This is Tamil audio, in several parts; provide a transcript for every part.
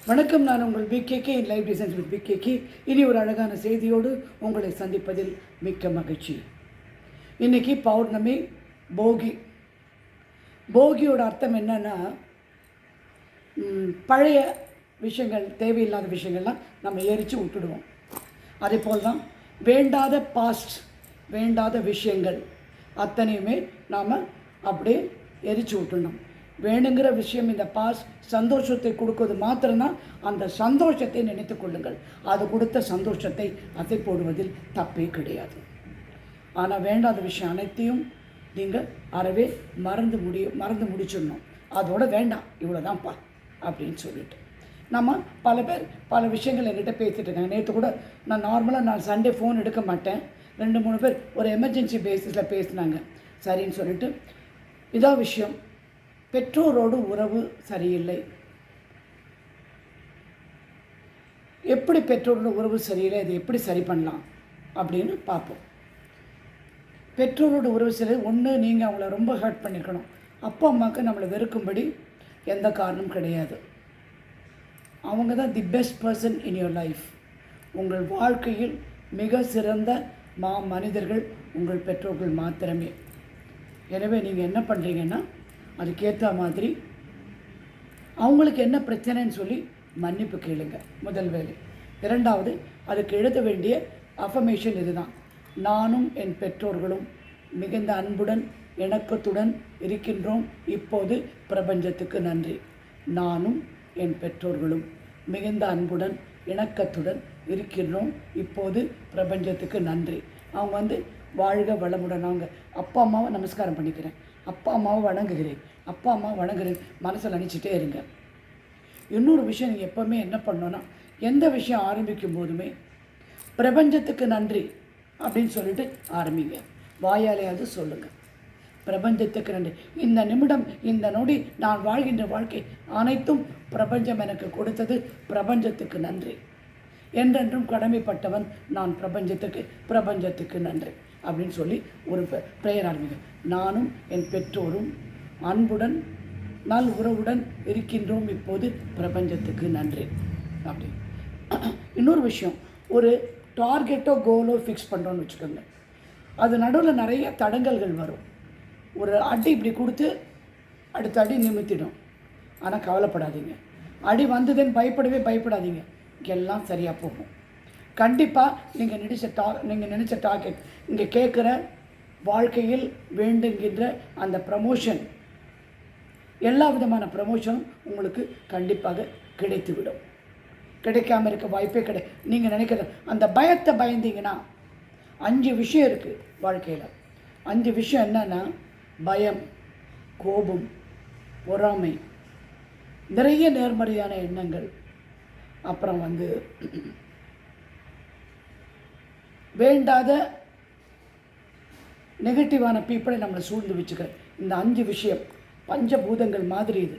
வணக்கம். நான் உங்கள் PKK in life designs with PKK. இனி ஒரு அழகான செய்தியோடு உங்களை சந்திப்பதில் மிக்க மகிழ்ச்சி. இன்றைக்கி பௌர்ணமி, போகி. போகியோட அர்த்தம் என்னென்னா, பழைய விஷயங்கள், தேவையில்லாத விஷயங்கள்லாம் நம்ம எரித்து விட்டுடுவோம். அதே போல் தான் வேண்டாத பாஸ்ட், வேண்டாத விஷயங்கள் அத்தனையுமே நாம் அப்படியே எரித்து விட்டுடணும். வேணுங்கிற விஷயம் இந்த சந்தோஷத்தை கொடுக்குவது மாத்திரம்தான். அந்த சந்தோஷத்தை நினைத்து கொள்ளுங்கள். அது கொடுத்த சந்தோஷத்தை அசை போடுவதில் தப்பே கிடையாது. ஆனால் வேண்டாத விஷயம் அனைத்தையும் நீங்கள் அறவே மறந்து முடிச்சிடணும். அதோட வேண்டாம், இவ்வளோதான்ப்பா அப்படின்னு சொல்லிட்டு நம்ம பல பேர் பல விஷயங்கள் என்கிட்ட பேசிகிட்டு இருக்காங்க. நேற்று கூட நான் சண்டே ஃபோன் எடுக்க மாட்டேன். 2-3 பேர் ஒரு எமர்ஜென்சி பேசிஸில் பேசினாங்க. சரின்னு சொல்லிட்டு இதான் விஷயம். பெற்றோரோடு உறவு சரியில்லை. எப்படி பெற்றோரோட உறவு சரியில்லை, அதை எப்படி சரி பண்ணலாம் அப்படின்னு பார்ப்போம். பெற்றோரோட உறவு சரி, ஒன்று நீங்கள் அவங்கள ரொம்ப ஹர்ட் பண்ணியிருக்கணும். அப்பா அம்மாவுக்கு நம்மளை வெறுக்கும்படி எந்த காரணமும் கிடையாது. அவங்க தான் the best person in your life. உங்கள் வாழ்க்கையில் மிக சிறந்த மனிதர்கள் உங்கள் பெற்றோர்கள் மாத்திரமே. எனவே நீங்கள் என்ன பண்ணுறீங்கன்னா, அதுக்கேற்ற மாதிரி அவங்களுக்கு என்ன பிரச்சனைன்னு சொல்லி மன்னிப்பு கேளுங்க. முதல் வேலை. இரண்டாவது, அதுக்கு எழுத வேண்டிய அஃபர்மேஷன் இதுதான். நானும் என் பெற்றோர்களும் மிகுந்த அன்புடன் இணக்கத்துடன் இருக்கின்றோம். இப்போது பிரபஞ்சத்துக்கு நன்றி. நானும் என் பெற்றோர்களும் மிகுந்த அன்புடன் இணக்கத்துடன் இருக்கின்றோம். இப்போது பிரபஞ்சத்துக்கு நன்றி. அவங்க வாழ்க வளமுடன். அவங்க அப்பா அம்மாவை நமஸ்காரம் பண்ணிக்கிறேன், அப்பா அம்மாவை வணங்குகிறேன், அப்பா அம்மாவை வணங்குகிறேன் மனசில் நினச்சிட்டே இருங்க. இன்னொரு விஷயம், நீங்கள் எப்போவுமே என்ன பண்ணோன்னா, எந்த விஷயம் ஆரம்பிக்கும் போதுமே பிரபஞ்சத்துக்கு நன்றி அப்படின்னு சொல்லிட்டு ஆரம்பிங்க. வாயாலையாவது சொல்லுங்கள், பிரபஞ்சத்துக்கு நன்றி. இந்த நிமிடம், இந்த நொடி நான் வாழ்கின்ற வாழ்க்கை அனைத்தும் பிரபஞ்சம் எனக்கு கொடுத்தது. பிரபஞ்சத்துக்கு நன்றி. என்றென்றும் கடமைப்பட்டவன் நான் பிரபஞ்சத்துக்கு நன்றி அப்படின்னு சொல்லி ஒரு ப்ரேயர் ஆரம்பிங்க. நானும் என் பெற்றோரும் அன்புடன் நல் உறவுடன் இருக்கின்றோம். இப்போது பிரபஞ்சத்துக்கு நன்றி அப்படி. இன்னொரு விஷயம், ஒரு டார்கெட்டோ கோலோ ஃபிக்ஸ் பண்ணுறோன்னு வச்சுக்கோங்க. அது நடுவில் நிறைய தடங்கல்கள் வரும். ஒரு அடி இப்படி கொடுத்து அடுத்த அடி நிமித்திடும். ஆனால் கவலைப்படாதீங்க. அடி வந்ததுன்னு பயப்படாதீங்க. எல்லாம் சரியாக போகும். கண்டிப்பாக நீங்கள் நினச்ச டார்கெட், இங்கே கேட்குற வாழ்க்கையில் வேண்டுங்கின்ற அந்த ப்ரமோஷன், எல்லா விதமான ப்ரமோஷனும் உங்களுக்கு கண்டிப்பாக கிடைத்துவிடும். கிடைக்காமல் இருக்க வாய்ப்பே நீங்கள் நினைக்கிற அந்த பயத்தை பயந்தீங்கன்னா, 5 விஷயம் இருக்குது வாழ்க்கையில். 5 விஷயம் என்னன்னா, பயம், கோபம், பொறாமை, நிறைய நேர்மறையான எண்ணங்கள், அப்புறம் வேண்டாத நெகட்டிவான பீப்புளை நம்மளை சூழ்ந்து வச்சுக்க. இந்த 5 விஷயம் பஞ்சபூதங்கள் மாதிரி. இது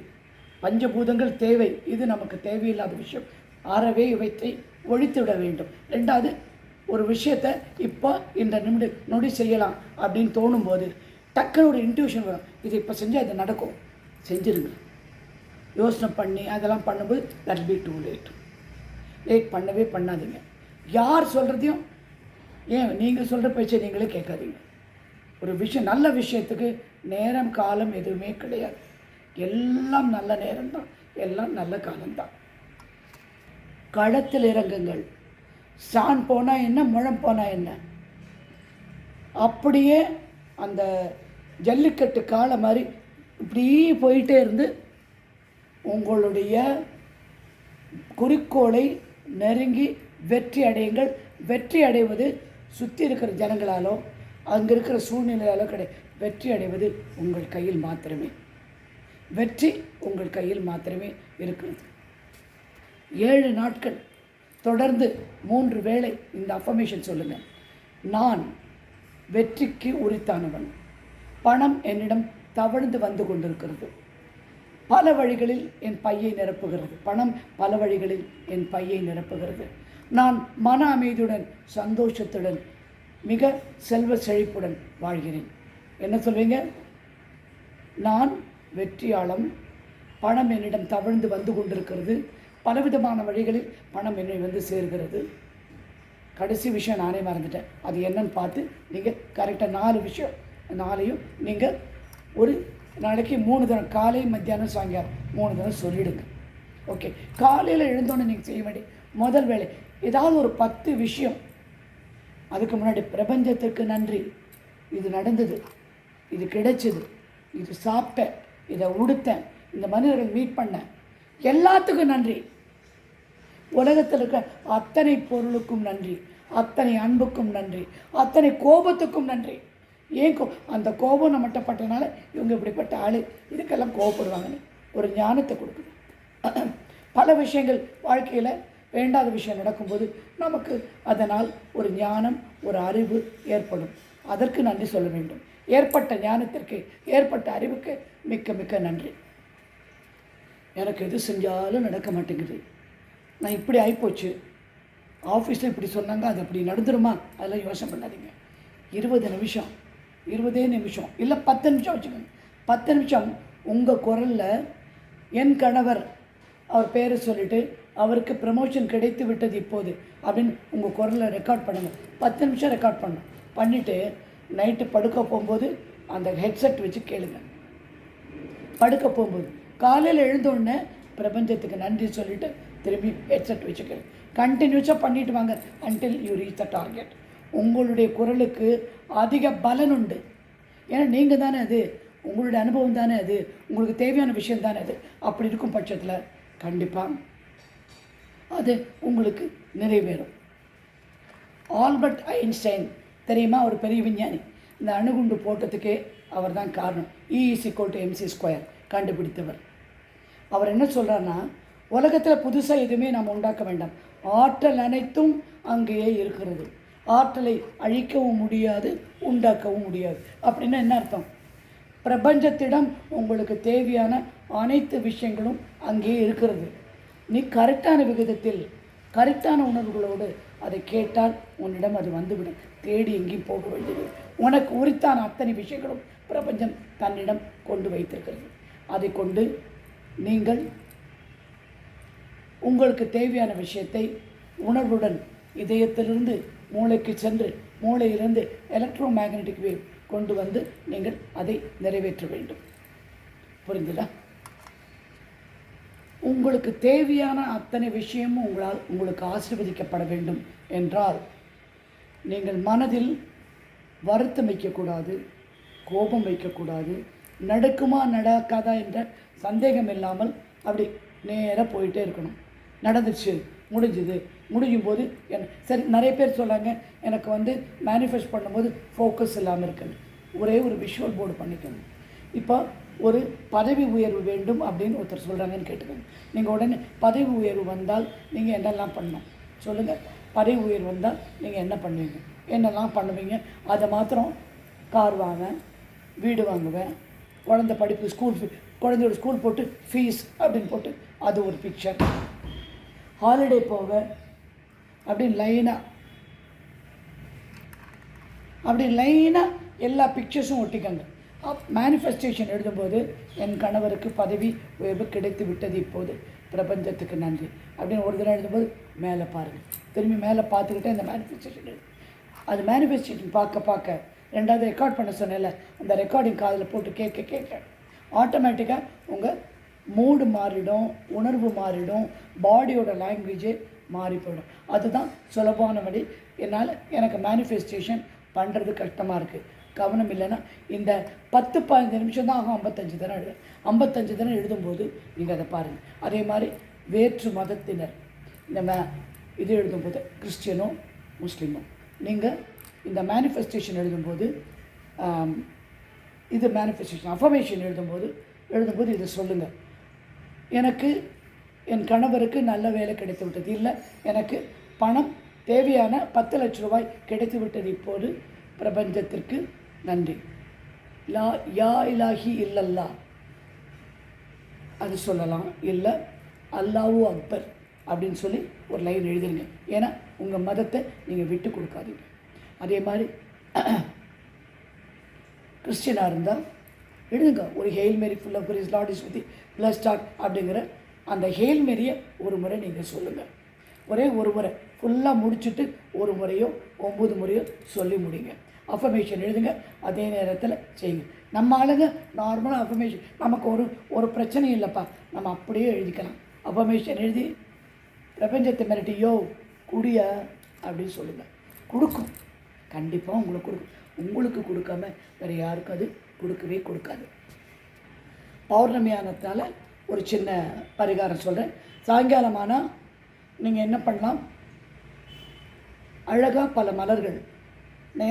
பஞ்சபூதங்கள் தேவை. இது நமக்கு தேவையில்லாத விஷயம். அறவே இவற்றை ஒழித்து விட வேண்டும். 2வது, ஒரு விஷயத்தை இப்போ இந்த நொடி செய்யலாம் அப்படின்னு தோணும்போது டக்குன்னு ஒரு இன்ட்யூஷன் வரும். இது இப்போ செஞ்சால் இது நடக்கும், செஞ்சுருங்க. யோசனை பண்ணி அதெல்லாம் பண்ணும்போது தட் பி டூ லேட் பண்ணவே பண்ணாதீங்க. யார் சொல்கிறதையும், ஏன் நீங்கள் சொல்கிற பேச்சை நீங்களே கேட்காதீங்க. ஒரு விஷயம், நல்ல விஷயத்துக்கு நேரம் காலம் எதுவுமே கிடையாது. எல்லாம் நல்ல நேரம்தான், எல்லாம் நல்ல காலம்தான். களத்தில் இறங்குங்கள். சான் போனால் என்ன, முழம் போனால் என்ன, அப்படியே அந்த ஜல்லிக்கட்டு காலை மாதிரி இப்படி போயிட்டே இருந்து உங்களுடைய குறிக்கோளை நெருங்கி வெற்றி அடையுங்கள். வெற்றி அடைவது சுற்றி இருக்கிற ஜனங்களாலோ அங்கே இருக்கிற சூழ்நிலையாலோ கிடையாது. வெற்றி அடைவது உங்கள் கையில் மாத்திரமே. வெற்றி உங்கள் கையில் மாத்திரமே இருக்கிறது. 7 நாட்கள் தொடர்ந்து 3 வேளை இந்த அஃபர்மேஷன் சொல்லுங்கள். நான் வெற்றிக்கு உரித்தானவன். பணம் என்னிடம் தவழ்ந்து வந்து கொண்டிருக்கிறது. பல வழிகளில் என் பையை நிரப்புகிறது. பணம் பல வழிகளில் என் பையை நிரப்புகிறது. நான் மன அமைதியுடன், சந்தோஷத்துடன், மிக செல்வ செழிப்புடன் வாழ்கிறேன். என்ன சொல்வீங்க? நான் வெற்றியாளன். பணம் என்னிடம் தவழ்ந்து வந்து கொண்டிருக்கிறது. பலவிதமான வழிகளில் பணம் என்னை வந்து சேர்கிறது. கடைசி விஷயம் நானே மறந்துட்டேன், அது என்னன்னு பார்த்து நீங்கள் கரெக்டாக 4 விஷயம் 4ஐயும் நீங்கள் ஒரு நாளைக்கு 3 தடவை, காலை மத்தியானம் சாயங்காலம் 3 தடவை சொல்லிவிடுங்க. ஓகே, காலையில் எழுந்தோன்னு நீங்கள் செய்ய வேண்டிய முதல் வேலை ஏதாவது ஒரு 10 விஷயம். அதுக்கு முன்னாடி பிரபஞ்சத்துக்கு நன்றி, இது நடந்தது, இது கிடைச்சிது, இது சாப்பிட்டேன், இதை உடுத்தேன், இந்த மனிதர்கள் மீட் பண்ணேன், எல்லாத்துக்கும் நன்றி. உலகத்தில் இருக்க அத்தனை பொருளுக்கும் நன்றி, அத்தனை அன்புக்கும் நன்றி, அத்தனை கோபத்துக்கும் நன்றி. ஏன் அந்த கோபம் நம்மகிட்ட பட்டனால இவங்க இப்படிப்பட்ட ஆள், இதுக்கெல்லாம் கோபப்படுவாங்கன்னு ஒரு ஞானத்தை கொடுக்கணும். பல விஷயங்கள் வாழ்க்கையில் வேண்டாத விஷயம் நடக்கும்போது நமக்கு அதனால் ஒரு ஞானம், ஒரு அறிவு ஏற்படும். அதற்கு நன்றி சொல்ல வேண்டும். ஏற்பட்ட ஞானத்திற்கு, ஏற்பட்ட அறிவுக்கு மிக்க மிக்க நன்றி. எனக்கு எது செஞ்சாலும் நடக்க மாட்டேங்குது, நான் இப்படி ஆகிப்போச்சு, ஆஃபீஸில் இப்படி சொன்னாங்க, அது அப்படி நடந்துருமா, அதெல்லாம் யோசனை பண்ணாதீங்க. 20 நிமிஷம், 20 நிமிஷம் இல்லை 10 நிமிஷம் வச்சுக்கோங்க. 10 நிமிஷம் உங்கள் குரலில் என் கணவர் அவர் பேரை சொல்லிவிட்டு அவருக்கு ப்ரமோஷன் கிடைத்து விட்டது இப்போது அப்படின்னு உங்கள் குரலில் ரெக்கார்ட் பண்ணுங்கள். 10 நிமிஷம் ரெக்கார்ட் பண்ணணும். பண்ணிவிட்டு நைட்டு படுக்க போகும்போது அந்த ஹெட்செட் வச்சு கேளுங்க. படுக்க போகும்போது காலையில் எழுந்தோடனே பிரபஞ்சத்துக்கு நன்றி சொல்லிவிட்டு திரும்பி ஹெட்செட் வச்சு கேளுங்க. கண்டினியூஸாக பண்ணிட்டு வாங்க until you reach the target. உங்களுடைய குரலுக்கு அதிக பலன் உண்டு. ஏன்னா நீங்கள் தானே அது, உங்களுடைய அனுபவம் தானே அது, உங்களுக்கு தேவையான விஷயம் தானே அது. அப்படி இருக்கும் பட்சத்தில் கண்டிப்பாக அது உங்களுக்கு நிறைவேறும். ஆல்பர்ட் ஐன்ஸ்டைன் தெரியுமா, ஒரு பெரிய விஞ்ஞானி. இந்த அணுகுண்டு போட்டதுக்கே அவர் தான் காரணம். E=mc² கண்டுபிடித்தவர். அவர் என்ன சொல்கிறார்னா, உலகத்தில் புதுசாக எதுவுமே நாம் உண்டாக்க வேண்டாம், ஆற்றல் அனைத்தும் அங்கேயே இருக்கிறது, ஆற்றலை அழிக்கவும் முடியாது, உண்டாக்கவும் முடியாது. அப்படின்னா என்ன அர்த்தம்? பிரபஞ்சத்திடம் உங்களுக்கு தேவையான அனைத்து விஷயங்களும் அங்கேயே இருக்கிறது. நீ கரெக்டான விகிதத்தில், கரெக்டான உணர்வுகளோடு அதை கேட்டால் உன்னிடம் அது வந்துவிடும். தேடி எங்கேயும் போக வேண்டியது. உனக்கு உரித்தான அத்தனை விஷயங்களும் பிரபஞ்சம் தன்னிடம் கொண்டு வைத்திருக்கிறது. அதை கொண்டு நீங்கள் உங்களுக்கு தேவையான விஷயத்தை உணர்வுடன் இதயத்திலிருந்து மூளைக்கு சென்று, மூளையிலிருந்து எலக்ட்ரோ மேக்னெட்டிக் வேவ் கொண்டு வந்து நீங்கள் அதை நிறைவேற்ற வேண்டும். புரிந்துதா? உங்களுக்கு தேவையான அத்தனை விஷயமும் உங்களுக்கு ஆசீர்வதிக்கப்பட வேண்டும் என்றால் நீங்கள் மனதில் வருத்தம் வைக்கக்கூடாது, கோபம் வைக்கக்கூடாது, நடக்குமா நடக்காதா என்ற சந்தேகம் இல்லாமல் அப்படி நேராக போயிட்டே இருக்கணும். நடந்துச்சு, முடிஞ்சுது, முடியும் போது சரி. நிறைய பேர் சொல்கிறாங்க எனக்கு வந்து மேனிஃபெஸ்ட் பண்ணும்போது ஃபோக்கஸ் இல்லாமல் இருக்குன்னு. ஒரே ஒரு விஷுவல் போர்டு பண்ணிக்கணும். இப்போ ஒரு பதவி உயர்வு வேண்டும் அப்படின்னு ஒருத்தர் சொல்கிறாங்கன்னு கேட்டுக்கோங்க. நீங்கள் உடனே பதவி உயர்வு வந்தால் நீங்கள் என்னெல்லாம் பண்ணணும் சொல்லுங்கள். பதவி உயர்வு வந்தால் நீங்கள் என்ன பண்ணுவீங்க, என்னெல்லாம் பண்ணுவீங்க? அதை மாத்திரம் கார் வாங்குவேன், வீடு வாங்குவேன், குழந்தை படிப்பு, குழந்தையோட ஸ்கூல் போட்டு ஃபீஸ் அப்படின்னு போட்டு அது ஒரு பிக்சர். ஹாலிடே போவேன் அப்படின்னு லைனாக எல்லா பிக்சர்ஸும் ஒட்டிக்கங்க. மேனிஃபெஸ்டேஷன் எழுதும்போது என் கணவருக்கு பதவி உயர்வு கிடைத்து விட்டது இப்போது, பிரபஞ்சத்துக்கு நன்றி அப்படின்னு ஒரு தடவை எழுதும்போது மேலே பாருங்கள். திரும்பி மேலே பார்த்துக்கிட்டே இந்த மேனிஃபெஸ்டேஷன் எழுது. அது மேனிஃபெஸ்டேஷன் பார்க்க ரெண்டாவது ரெக்கார்ட் பண்ண சொன்னேன்ல, அந்த ரெக்கார்டிங் காதில் போட்டு கேட்க ஆட்டோமேட்டிக்காக உங்கள் மூடு மாறிடும், உணர்வு மாறிடும், பாடியோட லாங்குவேஜே மாறி போயிடும். அதுதான் சுலபமான வழி. எனக்கு மேனிஃபெஸ்டேஷன் பண்ணுறது கஷ்டமாக இருக்குது, கவனம் இல்லைன்னா இந்த 10-15 நிமிஷம் தான் ஆகும். 55 தடவை எழுதும்போது நீங்கள் அதை பாருங்கள். அதே மாதிரி வேற்று மதத்தினர் இந்த இது எழுதும்போது, கிறிஸ்டியனோ முஸ்லீமோ, நீங்கள் இந்த மேனிஃபெஸ்டேஷன் எழுதும்போது, இது மேனிஃபெஸ்டேஷன் அஃபர்மேஷன் எழுதும்போது இதை சொல்லுங்கள். எனக்கு என் கணவருக்கு நல்ல வேலை கிடைத்து விட்டது, இல்லை எனக்கு பணம் தேவையான 10 லட்ச ரூபாய் கிடைத்து விட்டது இப்போது, பிரபஞ்சத்திற்கு நன்றி, யா இலாஹி இல்லல்லா அது சொல்லலாம். இல்லை அல்லாஹு அக்பர் அப்படின்னு சொல்லி ஒரு லைன் எழுதுங்க. ஏன்னா உங்கள் மதத்தை நீங்கள் விட்டு கொடுக்காதீங்க. அதே மாதிரி கிறிஸ்டியனாக இருந்தால் எழுதுங்க, ஒரு hail Mary full of grace Lord is with blessed அப்படிங்கிற அந்த ஹேல் மேரியை ஒரு முறை நீங்கள் சொல்லுங்கள். ஒரே ஒரு முறை ஃபுல்லாக முடிச்சுட்டு ஒரு முறையோ 9 முறையோ சொல்லி முடிங்க. அஃபர்மேஷன் எழுதுங்க, அதே நேரத்தில் செய்யுங்க. நம்ம ஆளுங்க நார்மலாக அஃபர்மேஷன் நமக்கு ஒரு பிரச்சனையும் இல்லைப்பா, நம்ம அப்படியே எழுதிக்கலாம். அஃபர்மேஷன் எழுதி பிரபஞ்சத்தை மிரட்டி யோ குடியா அப்படின்னு சொல்லுங்கள். கொடுக்கும், கண்டிப்பாக உங்களுக்கு கொடுக்கும். உங்களுக்கு கொடுக்காம வேறு யாருக்கும் அது கொடுக்கவே கொடுக்காது. பௌர்ணமியானதுனால ஒரு சின்ன பரிகாரம் சொல்கிறேன். சாயங்காலமானால் நீங்கள் என்ன பண்ணலாம், அழகாக பல மலர்கள்,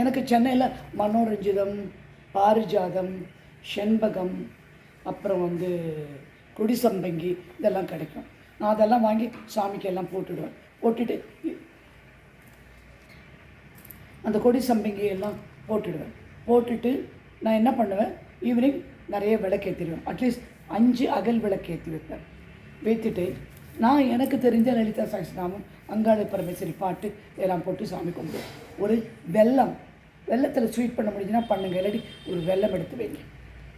எனக்கு சென்னையில் மனோரஞ்சிதம், பாரிஜாதம், செண்பகம், அப்புறம் கொடிசம்பங்கி இதெல்லாம் கிடைக்கும். நான் அதெல்லாம் வாங்கி சாமிக்கு எல்லாம் போட்டுடுவேன். போட்டுட்டு அந்த கொடிசம்பங்கி எல்லாம் போட்டுட்டு நான் என்ன பண்ணுவேன், ஈவினிங் நிறைய விளக்கு ஏற்றிடுவேன். அட்லீஸ்ட் 5 அகல் விளக்கு ஏற்றி வைப்பேன். வைத்துட்டு நான் எனக்கு தெரிஞ்ச லலிதா சகஸ்ரநாமம், அங்காள பரமேஸ்வரி பாட்டு இதெல்லாம் போட்டு சாமி கும்பிடுவேன். ஒரு வெள்ளத்தில் ஸ்வீட் பண்ண முடிஞ்சுன்னா பண்ணுங்க, இல்லாட்டி ஒரு வெல்லம் எடுத்து வைங்க.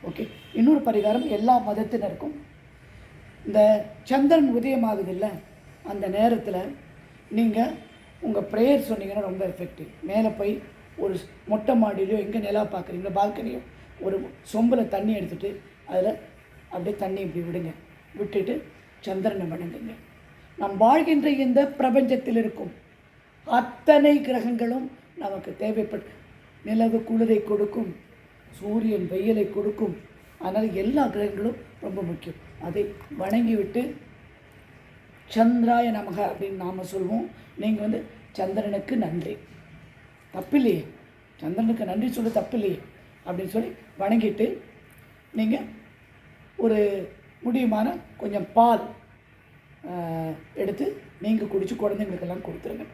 ஓகே. இன்னொரு பரிகாரம், எல்லா மதத்தினருக்கும் இந்த சந்திரன் உதயமாகுது இல்லை, அந்த நேரத்தில் நீங்கள் உங்கள் ப்ரேயர் சொன்னீங்கன்னா ரொம்ப எஃபெக்டிவ். மேலே போய் ஒரு மொட்டை மாடியிலையோ எங்கே நிலா பார்க்குறீங்களோ பால்கனியோ ஒரு சொம்பில் தண்ணி எடுத்துகிட்டு அதில் அப்படியே தண்ணி இப்படி விடுங்க. விட்டுட்டு சந்திரனை வணங்குங்க. நாம் வாழ்கின்ற இந்த பிரபஞ்சத்தில் இருக்கும் அத்தனை கிரகங்களும் நமக்கு தேவைப்படும். நிலவு குளிரை கொடுக்கும், சூரியன் வெயிலை கொடுக்கும். அதனால் எல்லா கிரகங்களும் ரொம்ப முக்கியம். அதை வணங்கிவிட்டு சந்திராய நமக அப்படின்னு நாம் சொல்வோம். நீங்கள் சந்திரனுக்கு நன்றி, தப்பில்லையே, சந்திரனுக்கு நன்றி சொல்ல தப்பில்லையே அப்படின்னு சொல்லி வணங்கிட்டு நீங்கள் ஒரு முடியுமான கொஞ்சம் பால் எடுத்து நீங்கள் குடித்து குழந்தைங்களுக்கெல்லாம் கொடுத்துருங்க.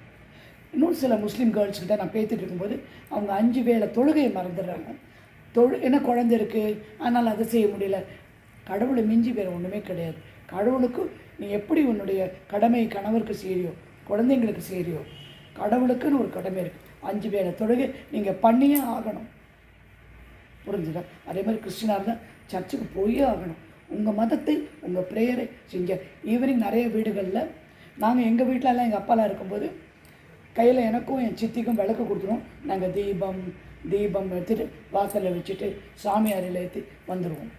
இன்னொரு சில முஸ்லீம் கேர்ள்ஸ்கிட்ட நான் பேசிகிட்டு இருக்கும்போது அவங்க 5 வேளை தொழுகையை மறந்துடுறாங்க. என்ன குழந்தை இருக்குது அதனால் அதை செய்ய முடியல. கடவுளை மிஞ்சி வேறு ஒன்றுமே கிடையாது. கடவுளுக்கு நீ எப்படி உன்னுடைய கடமை கணவருக்கு செய்கிறியோ குழந்தைங்களுக்கு செய்கிறியோ, கடவுளுக்குன்னு ஒரு கடமை இருக்குது. 5 வேளை தொழுகை நீங்கள் பண்ணியே ஆகணும். புரிஞ்சுதா? அதே மாதிரி கிறிஸ்டினாக இருந்தால் சர்ச்சுக்கு போயே ஆகணும். உங்கள் மதத்தை உங்கள் ப்ரேயரை செஞ்ச. ஈவினிங் நிறைய வீடுகளில் நாங்கள் எங்கள் வீட்டிலலாம் எங்கள் அப்பாலாம் இருக்கும்போது கையில் எனக்கும் என் சித்திக்கும் விளக்கு கொடுத்துருவோம். நாங்கள் தீபம் எடுத்துகிட்டு வாசலில் வச்சுட்டு சாமி அறையில் ஏற்றி வந்துடுவோம்.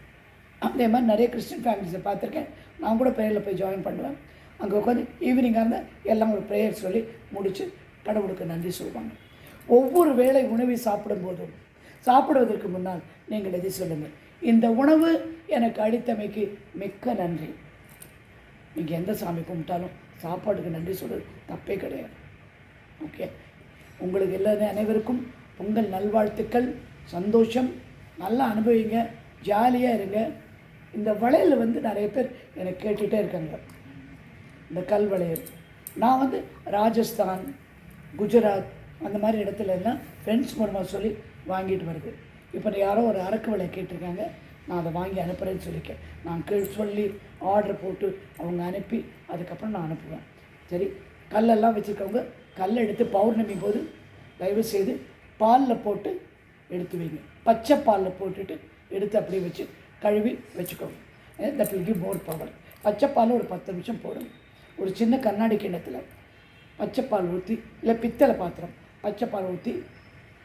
அதே மாதிரி நிறைய கிறிஸ்டின் ஃபேமிலிஸை பார்த்துருக்கேன். நான் கூட ப்ரேயரில் போய் ஜாயின் பண்ணுவேன். அங்கே உட்காந்து ஈவினிங்காக இருந்தால் எல்லாம் ஒரு ப்ரேயர் சொல்லி முடித்து கடவுளுக்கு நன்றி சொல்லுவாங்க. ஒவ்வொரு வேளை உணவை சாப்பிடும்போதும் சாப்பிடுவதற்கு முன்னால் நீங்கள் எதை சொல்லுங்கள், இந்த உணவு எனக்கு அளித்தமைக்கு மிக்க நன்றி. நீங்கள் எந்த சாமி கும்பிட்டாலும் சாப்பாடுக்கு நன்றி சொல்கிறது தப்பே கிடையாது. ஓகே. உங்களுக்கு எல்லாரும் அனைவருக்கும் பொங்கல் நல்வாழ்த்துக்கள். சந்தோஷம், நல்லா அனுபவிங்க, ஜாலியாக இருங்க. இந்த வளையல் நிறைய பேர் எனக்கு கேட்டுகிட்டே இருக்காங்க, இந்த கல் வளையல். நான் ராஜஸ்தான், குஜராத் அந்த மாதிரி இடத்துல எல்லாம் ஃப்ரெண்ட்ஸ் மூலமாக சொல்லி வாங்கிட்டு வருது. இப்போ யாரோ ஒரு அரக்கு வளையல் கேட்டிருக்காங்க, நான் அதை வாங்கி அனுப்புகிறேன்னு சொல்லியிருக்கேன். நான் சொல்லி ஆர்டர் போட்டு அவங்க அனுப்பி அதுக்கப்புறம் நான் அனுப்புவேன். சரி, கல்லெல்லாம் வச்சுருக்கவங்க கல்லை எடுத்து பௌர்ணமி போது தயவு செய்து பாலில் போட்டு எடுத்து வைங்க. பச்சை பாலில் போட்டுட்டு எடுத்து அப்படியே வச்சு கழுவி வச்சுக்கோங்க. That will give more power. பச்சை பால் ஒரு 10 நிமிஷம் போடுங்க. ஒரு சின்ன கண்ணாடி கிண்ணத்தில் பச்சைப்பால் ஊற்றி, இல்லை பித்தளை பாத்திரம் பச்சைப்பால் ஊற்றி,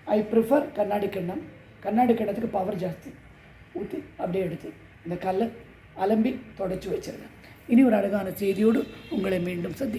ஐ ப்ரிஃபர் கண்ணாடி கிண்ணம். கண்ணாடி கிண்ணத்துக்கு பவர் ஜாஸ்தி. ஊற்றி அப்படியே எடுத்து இந்த கல்லை அலம்பி தொடச்சி வச்சுருங்க. இனி ஒரு அழகான செய்தியோடு உங்களை மீண்டும் சந்திக்கிறேன்.